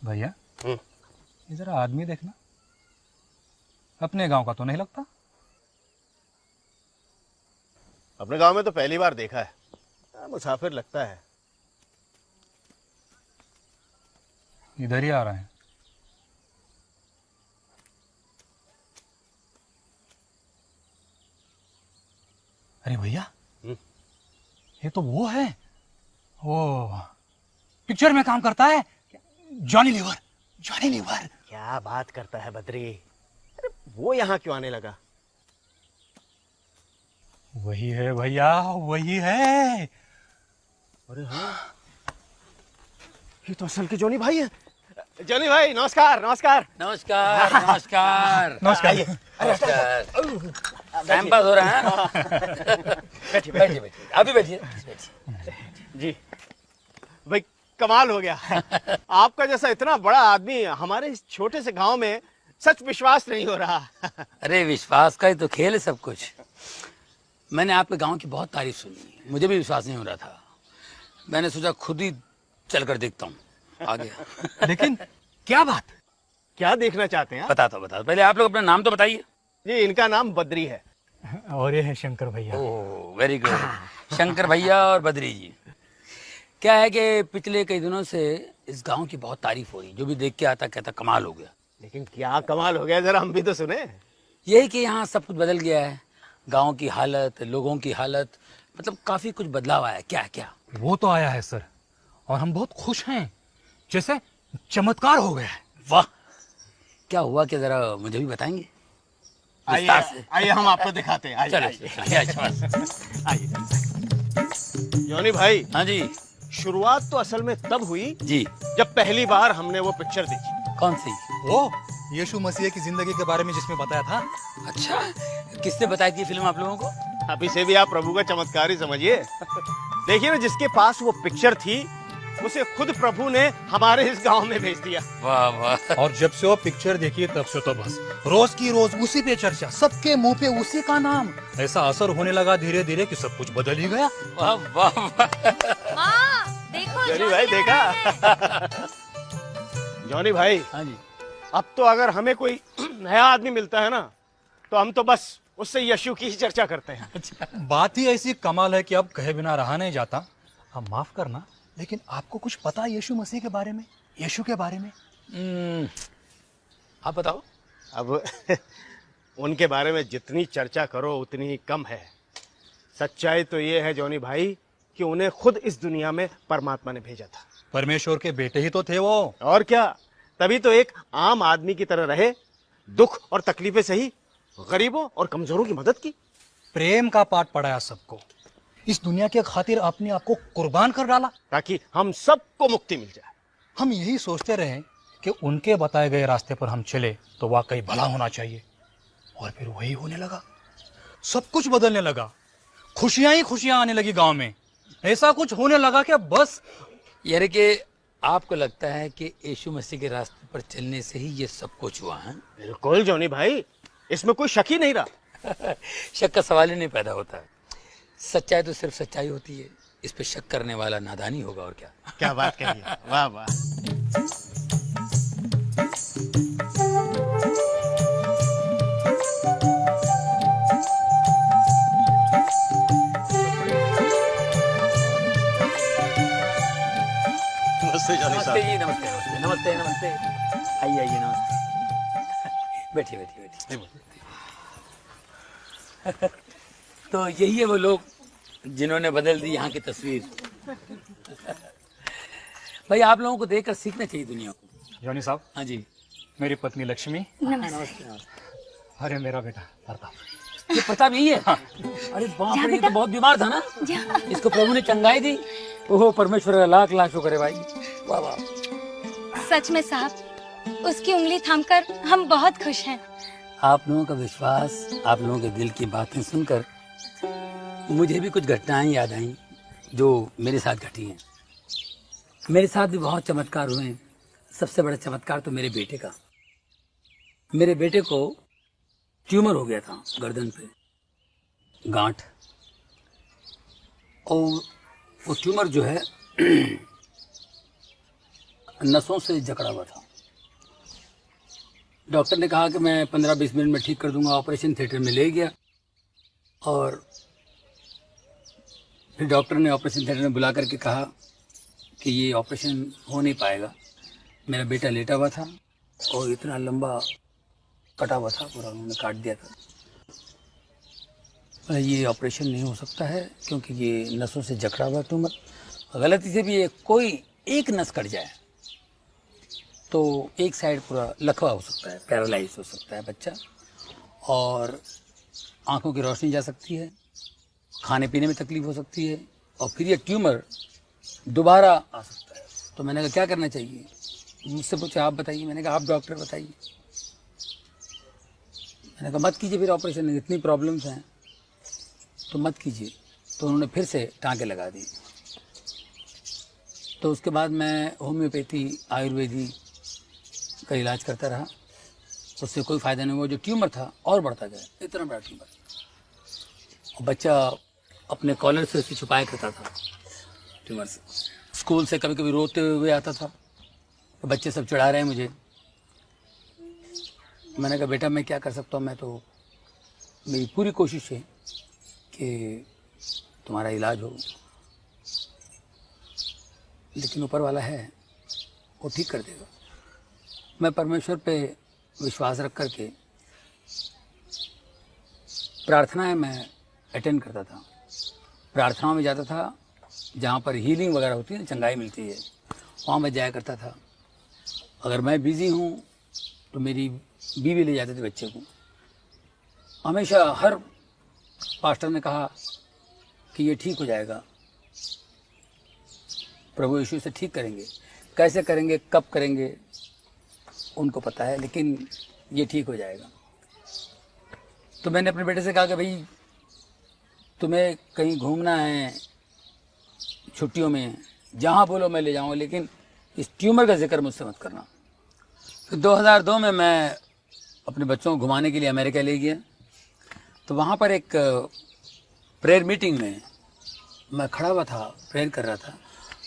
भैया ये जरा आदमी देखना, अपने गांव का तो नहीं लगता। अपने गांव में तो पहली बार देखा है, मुसाफिर लगता है। इधर ही आ रहे हैं। अरे भैया ये तो वो है, वो पिक्चर में काम करता है, जॉनी लीवर। जॉनी लीवर क्या बात करता है बद्री? अरे वो यहाँ क्यों आने लगा? वही है भैया, वही है। अरे हाँ, ये तो असल के जॉनी भाई है। जॉनी भाई नमस्कार। नमस्कार नमस्कार नमस्कार नमस्कार। टाइम पास हो रहा है। बैठिए बैठिए बैठिए, अभी बैठिए। जी भाई, कमाल हो गया। आपका जैसा इतना बड़ा आदमी हमारे इस छोटे से गांव में, सच विश्वास नहीं हो रहा। अरे विश्वास का ही तो खेल है सब कुछ। मैंने आपके गांव की बहुत तारीफ सुनी, मुझे भी विश्वास नहीं हो रहा था। मैंने सोचा खुद ही चलकर देखता हूँ। आ गया। लेकिन क्या बात? क्या देखना चाहते हैं आप? बताता हूँ। पहले आप लोग अपना नाम तो बताइए। जी इनका नाम बद्री है। और ये है शंकर भैया। Oh very good. शंकर भैया और बद्री जी। क्या है कि पिछले कई दिनों से इस गांव की बहुत तारीफ हो रही, जो भी देख के आता कहता कमाल हो गया। लेकिन क्या कमाल हो गया, जरा हम भी तो सुने। यही कि यहाँ सब कुछ बदल गया है, गांव की हालत, लोगों की हालत, मतलब काफी कुछ बदलाव आया है। क्या है क्या? वो तो आया है सर, और हम बहुत खुश हैं, जैसे चमत्कार हो गया है। वाह, क्या हुआ क्या, जरा मुझे भी बताएंगे? आइए आइए, हम आपको दिखाते हैं। आइए आइए। जॉनी भाई। हाँ जी। शुरुआत तो असल में तब हुई जी। जब पहली बार हमने वो पिक्चर देखी। कौन सी? वो यीशु मसीह की जिंदगी के बारे में जिसमें बताया था। अच्छा, किसने बताई थी फिल्म आप लोगों को? अब इसे भी आप प्रभु का चमत्कार ही समझिए। देखिए ना, जिसके पास वो पिक्चर थी उसे खुद प्रभु ने हमारे इस गांव में भेज दिया। वाह वाह। और जब से वो पिक्चर देखी तब से तो बस रोज की रोज उसी पे चर्चा, सबके मुंह पे उसी का नाम। ऐसा असर होने लगा धीरे धीरे कि सब कुछ बदल ही गया। वाह वाह वाह। माँ, देखो जॉनी भाई देखा? जॉनी भाई, हाँ जी। अब तो अगर हमें कोई नया आदमी मिलता है ना, तो हम तो बस उससे यीशु की ही चर्चा करते हैं। बात ही ऐसी कमाल है कि अब कहे बिना रहा नहीं जाता। अब माफ करना, लेकिन आपको कुछ पता है यीशु मसीह के बारे में, यीशु के बारे में? आप बताओ। अब उनके बारे में जितनी चर्चा करो उतनी ही कम है। सच्चाई तो ये है जॉनी भाई कि उन्हें खुद इस दुनिया में परमात्मा ने भेजा था। परमेश्वर के बेटे ही तो थे वो। और क्या, तभी तो एक आम आदमी की तरह रहे, दुख और तकलीफें सही, गरीबों और कमजोरों की मदद की। प्रेम का पाठ पढ़ाया सबको, इस दुनिया के खातिर अपने आप को कुर्बान कर डाला ताकि हम सबको मुक्ति मिल जाए। हम यही सोचते रहे कि उनके बताए गए रास्ते पर हम चले तो वाकई भला होना चाहिए, और फिर वही होने लगा। सब कुछ बदलने लगा, खुशियां ही खुशियां आने लगी गांव में। ऐसा कुछ होने लगा कि बस। यानी कि आपको लगता है कि यीशु मसीह के रास्ते पर चलने से ही ये सब कुछ हुआ है? बिल्कुल जॉनी भाई, इसमें कोई शक ही नहीं रहा। शक का सवाल ही नहीं पैदा होता। सच्चाई तो सिर्फ सच्चाई होती है, इस पे शक करने वाला नादानी होगा, और क्या। क्या बात कही है, वाह वाह। नमस्ते जॉनी नमस्ते साहब। जी, नमस्ते नमस्ते नमस्ते नमस्ते। आइए आइए, नमस्ते। बैठिए बैठिए बैठिए। तो यही है वो लोग जिन्होंने बदल दी यहाँ की तस्वीर। भाई आप लोगों को देखकर सीखना चाहिए दुनिया को। जॉनी साहब, हाँ जी। मेरी पत्नी लक्ष्मी। नमस्ते। अरे मेरा बेटा प्रताप। ये प्रताप यही है? अरे बाप रे, ये तो बहुत बीमार था ना, इसको प्रभु ने चंगाई दी। ओहो परमेश्वर का लाख लाख शुक्र है भाई। वाह वाह। सच में साहब, उसकी उंगली थामकर हम बहुत खुश हैं। आप लोगों का विश्वास, आप लोगों के दिल की बातें सुनकर मुझे भी कुछ घटनाएं याद आई जो मेरे साथ घटी हैं। मेरे साथ भी बहुत चमत्कार हुए हैं। सबसे बड़ा चमत्कार तो मेरे बेटे का। मेरे बेटे को ट्यूमर हो गया था गर्दन पे, गांठ। और वो ट्यूमर जो है नसों से जकड़ा हुआ था। डॉक्टर ने कहा कि मैं 15-20 मिनट में ठीक कर दूंगा। ऑपरेशन थिएटर में ले गया और फिर डॉक्टर ने ऑपरेशन थिएटर में बुला करके कहा कि ये ऑपरेशन हो नहीं पाएगा। मेरा बेटा लेटा हुआ था और इतना लंबा कटा हुआ था, पूरा उन्होंने काट दिया था। ये ऑपरेशन नहीं हो सकता है क्योंकि ये नसों से जकड़ा हुआ ट्यूमर, गलती से भी ये कोई एक नस कट जाए तो एक साइड पूरा लकवा हो सकता है, पैरालाइज हो सकता है बच्चा, और आंखों की रोशनी जा सकती है, खाने पीने में तकलीफ हो सकती है, और फिर ये ट्यूमर दोबारा आ सकता है। तो मैंने कहा क्या करना चाहिए? मुझसे पूछा आप बताइए। मैंने कहा आप डॉक्टर बताइए। मैंने कहा मत कीजिए फिर ऑपरेशन, इतनी प्रॉब्लम्स हैं तो मत कीजिए। तो उन्होंने फिर से टाँके लगा दी। तो उसके बाद मैं होम्योपैथी आयुर्वेदी का इलाज करता रहा, उससे कोई फ़ायदा नहीं हुआ। जो ट्यूमर था और बढ़ता गया, इतना बड़ा ट्यूमर। और बच्चा अपने कॉलर से उसे छुपाया करता था ट्यूमर से। स्कूल से कभी कभी रोते हुए आता था, तो बच्चे सब चिढ़ा रहे हैं मुझे। मैंने कहा बेटा मैं क्या कर सकता हूँ, मैं तो मेरी पूरी कोशिश है कि तुम्हारा इलाज हो, लेकिन ऊपर वाला है वो ठीक कर देगा। मैं परमेश्वर पे विश्वास रख करके प्रार्थनाएं मैं अटेंड करता था। प्रार्थनाओं में जाता था, जहाँ पर हीलिंग वगैरह होती है ना, चंगाई मिलती है, वहाँ मैं जाया करता था। अगर मैं बिज़ी हूँ तो मेरी बीवी ले जाती थी बच्चे को। हमेशा हर पास्टर ने कहा कि ये ठीक हो जाएगा, प्रभु यीशु से ठीक करेंगे। कैसे करेंगे, कब करेंगे उनको पता है, लेकिन ये ठीक हो जाएगा। तो मैंने अपने बेटे से कहा कि भाई तुम्हें कहीं घूमना है छुट्टियों में, जहाँ बोलो मैं ले जाऊँगा, लेकिन इस ट्यूमर का जिक्र मुझसे मत करना। फिर 2002 में मैं अपने बच्चों को घुमाने के लिए अमेरिका ले गया। तो वहाँ पर एक प्रेयर मीटिंग में मैं खड़ा हुआ था, प्रेयर कर रहा था।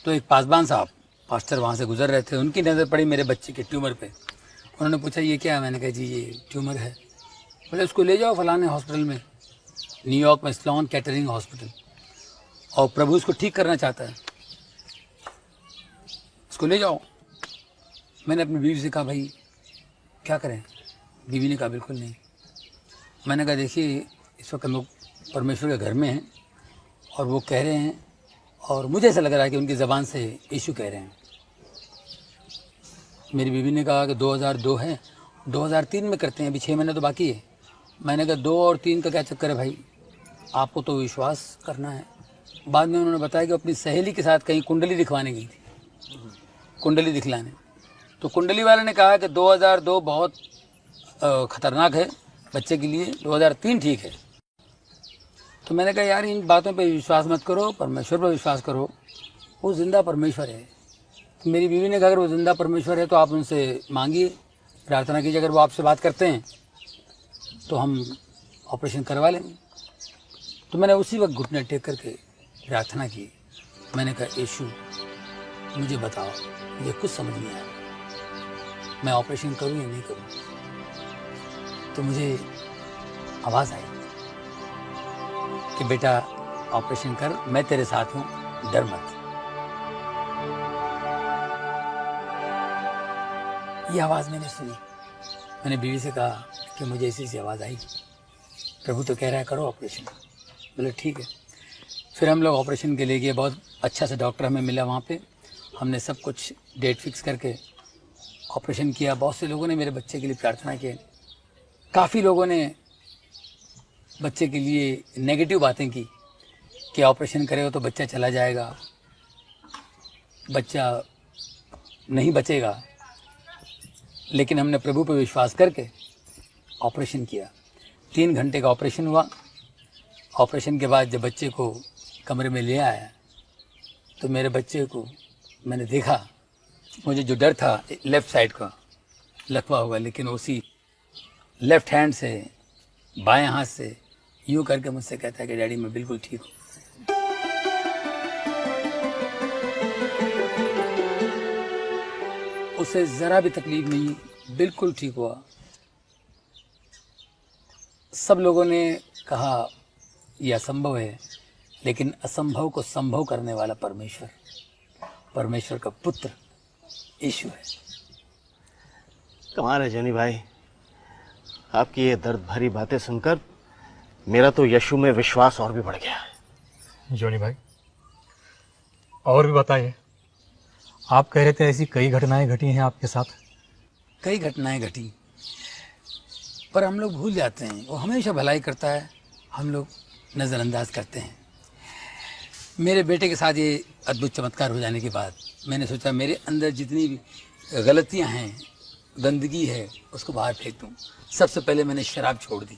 तो एक पासबान साहब पास्टर वहाँ से गुजर रहे थे, उनकी नज़र पड़ी मेरे बच्चे के ट्यूमर पे। उन्होंने पूछा ये क्या है? मैंने कहा जी ये ट्यूमर है। बोले उसको ले जाओ फलाने हॉस्पिटल में, न्यूयॉर्क में स्लोन कैटरिंग हॉस्पिटल, और प्रभु उसको ठीक करना चाहता है, उसको ले जाओ। मैंने अपनी बीवी से कहा भाई क्या करें? बीवी ने कहा बिल्कुल नहीं। मैंने कहा देखिए इस वक्त हम लोग परमेश्वर के घर में हैं और वो कह रहे हैं, और मुझे ऐसा लग रहा है कि उनकी ज़बान से यीशु कह रहे हैं। मेरी बीवी ने कहा कि 2002 है, 2003 में करते हैं, अभी 6 महीने तो बाकी है। मैंने कहा 2 और 3 का क्या चक्कर है भाई, आपको तो विश्वास करना है। बाद में उन्होंने बताया कि अपनी सहेली के साथ कहीं कुंडली दिखवाने गई थी, कुंडली दिखलाने। तो कुंडली वाले ने कहा कि 2002 बहुत ख़तरनाक है बच्चे के लिए, 2003 ठीक है। तो मैंने कहा यार इन बातों पे विश्वास मत करो, परमेश्वर पर विश्वास करो, वो जिंदा परमेश्वर है। तो मेरी बीवी ने कहा अगर वो जिंदा परमेश्वर है तो आप उनसे मांगिए, प्रार्थना कीजिए, अगर वो आपसे बात करते हैं तो हम ऑपरेशन करवा लेंगे। तो मैंने उसी वक्त घुटने टेक करके प्रार्थना की। मैंने कहा यीशु मुझे बताओ, मुझे कुछ समझ नहीं आया, मैं ऑपरेशन करूँ या नहीं करूँ। तो मुझे आवाज़ आई कि बेटा ऑपरेशन कर, मैं तेरे साथ हूँ, डर मत। ये आवाज़ मैंने सुनी। मैंने बीवी से कहा कि मुझे ऐसी आवाज़ आई, प्रभु तो कह रहा है करो ऑपरेशन। बोले ठीक है। फिर हम लोग ऑपरेशन के लिए गए। बहुत अच्छा सा डॉक्टर हमें मिला वहाँ पे। हमने सब कुछ डेट फिक्स करके ऑपरेशन किया। बहुत से लोगों ने मेरे बच्चे के लिए प्रार्थना की। काफ़ी लोगों ने बच्चे के लिए नेगेटिव बातें की कि ऑपरेशन करेगा तो बच्चा चला जाएगा, बच्चा नहीं बचेगा। लेकिन हमने प्रभु पर विश्वास करके ऑपरेशन किया। 3 घंटे का ऑपरेशन हुआ। ऑपरेशन के बाद जब बच्चे को कमरे में ले आया तो मेरे बच्चे को मैंने देखा, मुझे जो डर था लेफ़्ट साइड का लकवा हुआ, लेकिन उसी लेफ़्ट हैंड से बाएं हाथ से यूँ करके मुझसे कहता है कि डैडी मैं बिल्कुल ठीक हूँ। उसे जरा भी तकलीफ नहीं, बिल्कुल ठीक हुआ। सब लोगों ने कहा यह असंभव है, लेकिन असंभव को संभव करने वाला परमेश्वर, परमेश्वर का पुत्र यीशु है। कमाल है जॉनी भाई, आपकी ये दर्द भरी बातें सुनकर मेरा तो यीशु में विश्वास और भी बढ़ गया है। जॉनी भाई, और भी बताइए। आप कह रहे थे ऐसी कई घटनाएं घटी हैं आपके साथ। कई घटनाएं घटी, पर हम लोग भूल जाते हैं। वो हमेशा भलाई करता है, हम लोग नज़रअंदाज करते हैं। मेरे बेटे के साथ ये अद्भुत चमत्कार हो जाने के बाद मैंने सोचा मेरे अंदर जितनी भी गलतियां हैं, गंदगी है, उसको बाहर फेंक दूँ। सबसे पहले मैंने शराब छोड़ दी,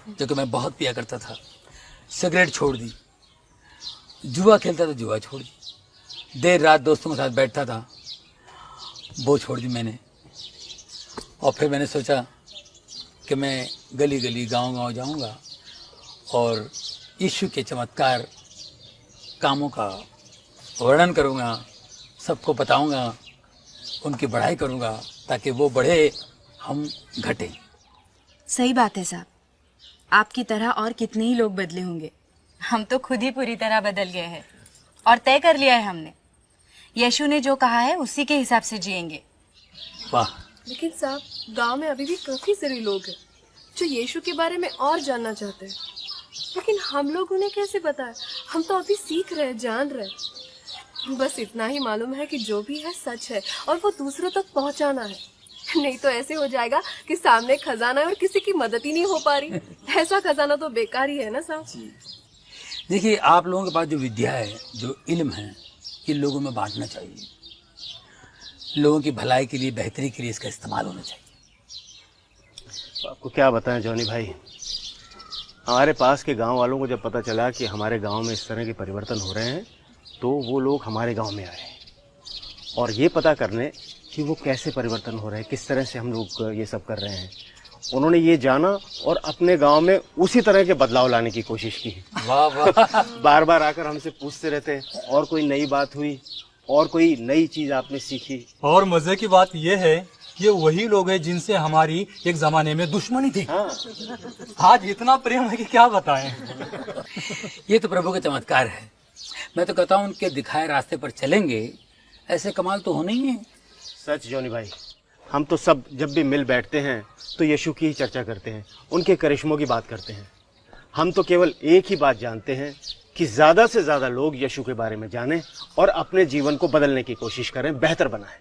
जो कि मैं बहुत पिया करता था। सिगरेट छोड़ दी, जुआ खेलता था, जुआ छोड़ दी, देर रात दोस्तों के साथ बैठता था, वो छोड़ दी मैंने। और फिर मैंने सोचा कि मैं गली गली गांव गांव जाऊंगा और यीशु के चमत्कार कामों का वर्णन करूंगा, सबको बताऊंगा, उनकी बढ़ाई करूंगा, ताकि वो बढ़े, हम घटे। सही बात है साहब, आपकी तरह और कितने ही लोग बदले होंगे। हम तो खुद ही पूरी तरह बदल गए हैं और तय कर लिया है हमने, यीशु ने जो कहा है उसी के हिसाब से जिएंगे। वाह। लेकिन साहब, गांव में अभी भी काफी सारे लोग हैं जो यीशु के बारे में और जानना चाहते हैं, लेकिन हम लोग उन्हें कैसे बताएं? हम तो अभी सीख रहे, जान रहे। बस इतना ही मालूम है कि जो भी है सच है और वो दूसरों तक पहुंचाना है। नहीं तो ऐसे हो जाएगा कि सामने खजाना है और किसी की मदद ही नहीं हो पा रही। ऐसा खजाना तो बेकार ही है ना साहब। देखिए, आप लोगों के पास जो विद्या है, जो इल्म है, ये लोगों में बांटना चाहिए। लोगों की भलाई के लिए, बेहतरी के लिए इसका इस्तेमाल होना चाहिए। तो आपको क्या बताएं जॉनी भाई, हमारे पास के गांव वालों को जब पता चला कि हमारे गांव में इस तरह के परिवर्तन हो रहे हैं, तो वो लोग हमारे गांव में आए और ये पता करने कि वो कैसे परिवर्तन हो रहे हैं, किस तरह से हम लोग ये सब कर रहे हैं। उन्होंने ये जाना और अपने गांव में उसी तरह के बदलाव लाने की कोशिश की। वाह वाह। बार बार आकर हमसे पूछते रहते हैं, और कोई नई बात हुई, और कोई नई चीज आपने सीखी। और मजे की बात यह है कि वही लोग हैं जिनसे हमारी एक जमाने में दुश्मनी थी। हाँ। आज इतना प्रेम है कि क्या बताएं। ये तो प्रभु का चमत्कार है। मैं तो कहता हूँ उनके दिखाए रास्ते पर चलेंगे, ऐसे कमाल तो होने ही है। सच जॉनी भाई, हम तो सब जब भी मिल बैठते हैं तो यीशु की ही चर्चा करते हैं, उनके करिश्मों की बात करते हैं। हम तो केवल एक ही बात जानते हैं कि ज़्यादा से ज़्यादा लोग यीशु के बारे में जानें और अपने जीवन को बदलने की कोशिश करें, बेहतर बनाएं।